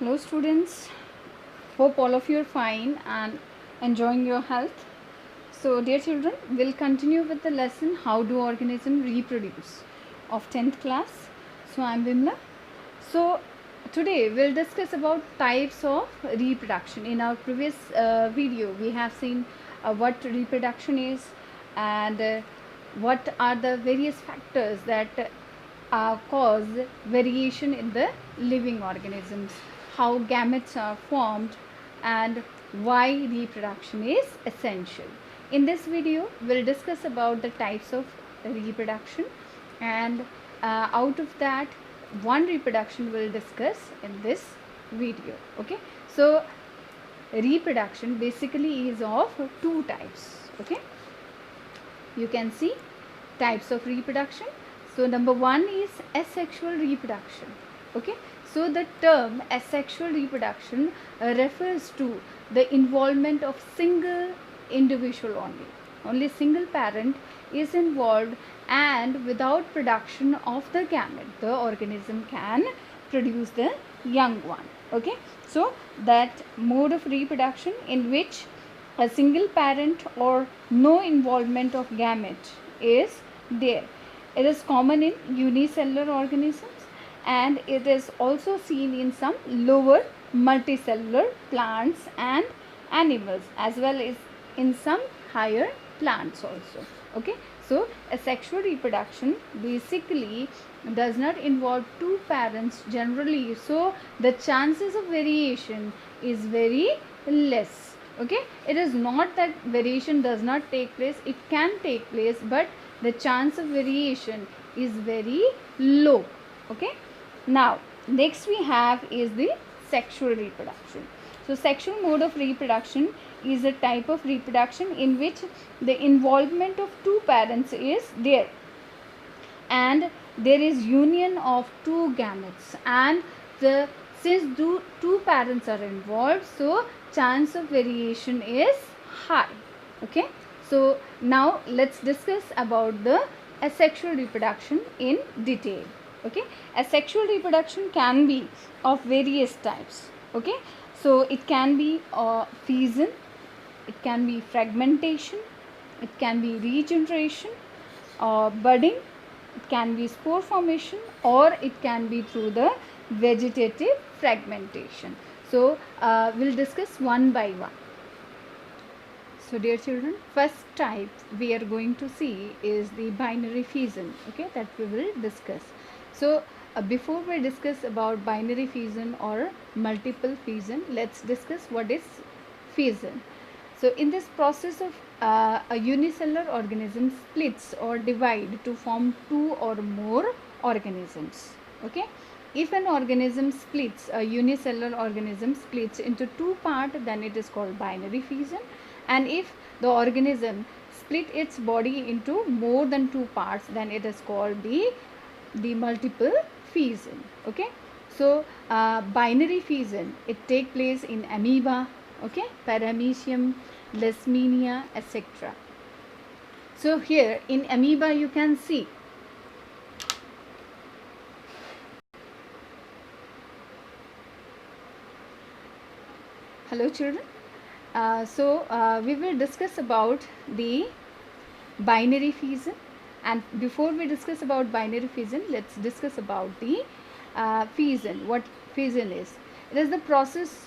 Hello students, hope all of you are fine and enjoying your health. So dear children, we'll continue with the lesson how do organisms reproduce of 10th class. So I'm Vimla. So today we'll discuss about types of reproduction. In our previous video we have seen what reproduction is and what are the various factors that cause variation in the living organisms, how gametes are formed, and why reproduction is essential. In this video, we'll discuss about the types of reproduction, and out of that, one reproduction we'll discuss in this video. Okay, so reproduction basically is of two types. Okay, you can see types of reproduction. So number one is asexual reproduction. Okay, so the term asexual reproduction refers to the involvement of single individual only single parent is involved, and without production of the gamete the organism can produce the young one. Okay, so that mode of reproduction in which a single parent or no involvement of gamete is there. It is common in unicellular organisms, and it is also seen in some lower multicellular plants and animals, as well as in some higher plants also. Okay, so asexual reproduction basically does not involve two parents generally, so the chances of variation is very less. Okay, it is not that variation does not take place, it can take place, but the chance of variation is very low. Okay, now next we have is the sexual reproduction. So sexual mode of reproduction is a type of reproduction in which the involvement of two parents is there, and there is union of two gametes, and since two parents are involved, so chance of variation is high. Okay, so now let's discuss about the asexual reproduction in detail. Okay, asexual reproduction can be of various types. Okay, so it can be fission, it can be fragmentation, it can be regeneration, budding, it can be spore formation, or it can be through the vegetative fragmentation. So we'll discuss one by one. So dear children, first type we are going to see is the binary fission. Okay, that we will discuss. So before we discuss about binary fission or multiple fission, let's discuss what is fission. So in this process of a unicellular organism splits or divide to form two or more organisms. Okay, if an organism splits, a unicellular organism splits into two parts, then it is called binary fission. And if the organism split its body into more than two parts, then it is called the multiple fission. Okay, so binary fission, it take place in amoeba, okay, paramecium, leishmania, etc. So here in amoeba you can see hello children. We will discuss about the binary fission, and before we discuss about binary fission, let's discuss about the fission. What fission is? It is the process,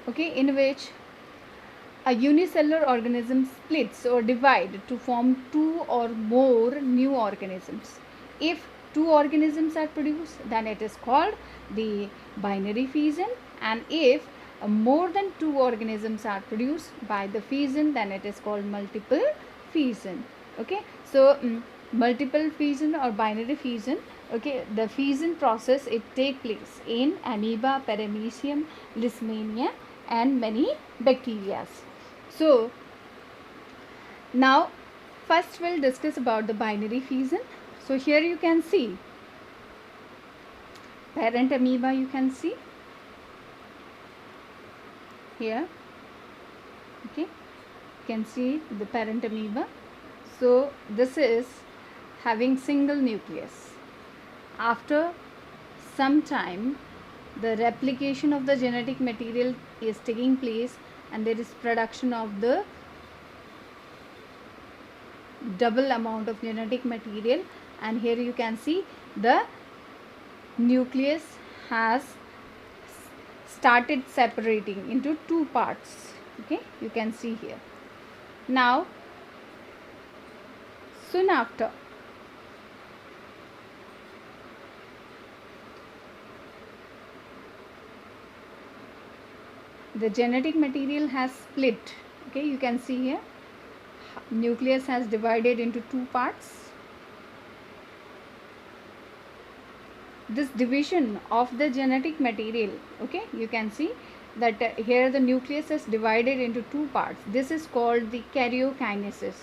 okay, in which a unicellular organism splits or divides to form two or more new organisms. If two organisms are produced, then it is called the binary fission, and if more than two organisms are produced by the fission, then it is called multiple fission. Okay, so multiple fission or binary fission, okay, the fission process, it take place in amoeba, paramecium, leishmania, and many bacteria. So now first we'll discuss about the binary fission. So here you can see parent amoeba, you can see here. Okay, you can see the parent amoeba. So this is having single nucleus. After some time the replication of the genetic material is taking place, and there is production of the double amount of genetic material. And here you can see the nucleus has started separating into two parts. Okay, you can see here. Now soon after, the genetic material has split. Okay, you can see here nucleus has divided into two parts. This division of the genetic material, okay, you can see that here the nucleus is divided into two parts. This is called the karyokinesis.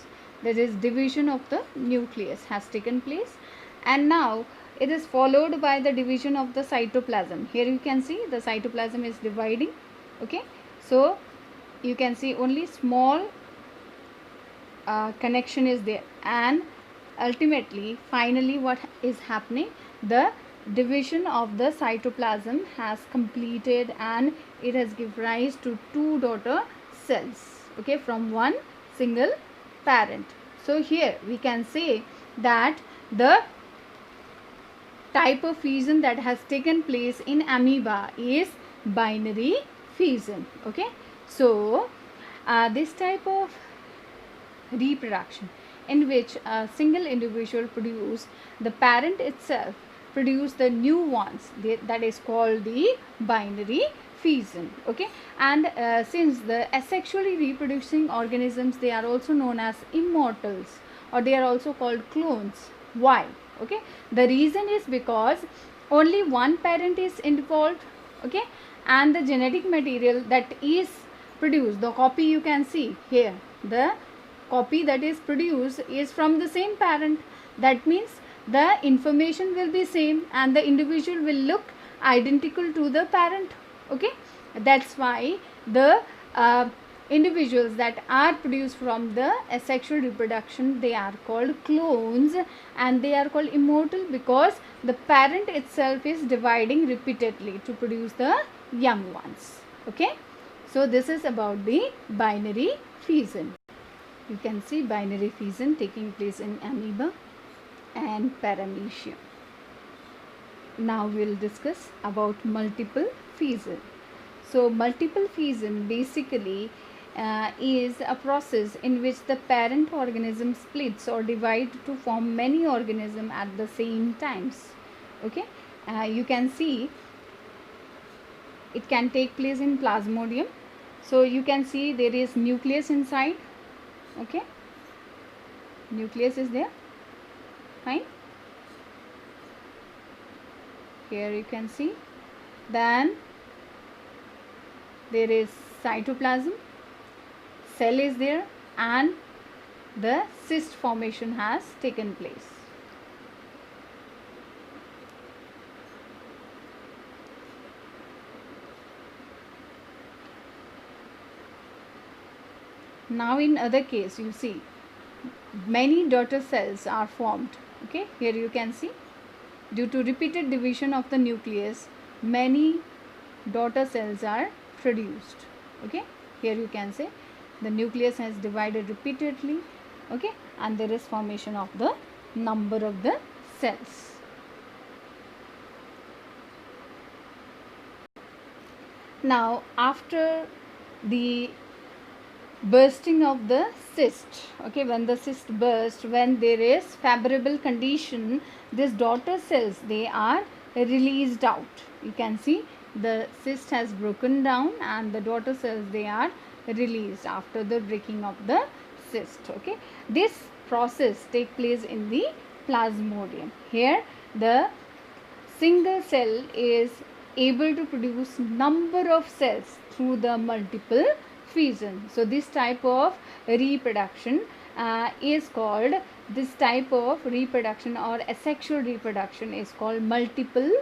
That is, division of the nucleus has taken place, and now it is followed by the division of the cytoplasm. Here you can see the cytoplasm is dividing. Okay, so you can see only small connection is there, and ultimately finally what is happening, the division of the cytoplasm has completed and it has given rise to two daughter cells, okay, from one single parent. So here we can say that the type of fission that has taken place in amoeba is binary fission. Okay, so this type of reproduction in which a single individual produce the parent itself produce the new ones, that is called the binary fission. Okay, and since the asexually reproducing organisms, they are also known as immortals, or they are also called clones. Why? Okay, the reason is because only one parent is involved. Okay, and the genetic material that is produced, the copy you can see here, the copy that is produced is from the same parent. That means the information will be same and the individual will look identical to the parent. Okay, that's why the individuals that are produced from the asexual reproduction, they are called clones, and they are called immortal because the parent itself is dividing repeatedly to produce the young ones. Okay, so this is about the binary fission. You can see binary fission taking place in amoeba and paramecium. Now we will discuss about multiple fission. So multiple fission basically is a process in which the parent organism splits or divides to form many organisms at the same times. Okay, you can see it can take place in plasmodium. So you can see there is nucleus inside. Okay, nucleus is there, fine. Here you can see, then there is cytoplasm, cell is there, and the cyst formation has taken place. Now in other case, you see many daughter cells are formed. Okay, here you can see due to repeated division of the nucleus, many daughter cells are produced. Okay, here you can say the nucleus has divided repeatedly. Okay, and there is formation of the number of the cells. Now after the bursting of the cyst, okay, when the cyst bursts, when there is favorable condition, these daughter cells, they are released out. You can see the cyst has broken down and the daughter cells, they are released after the breaking of the cyst. Okay, this process take place in the plasmodium. Here the single cell is able to produce number of cells through the multiple fission. So this type of reproduction is called, this type of reproduction or asexual reproduction is called multiple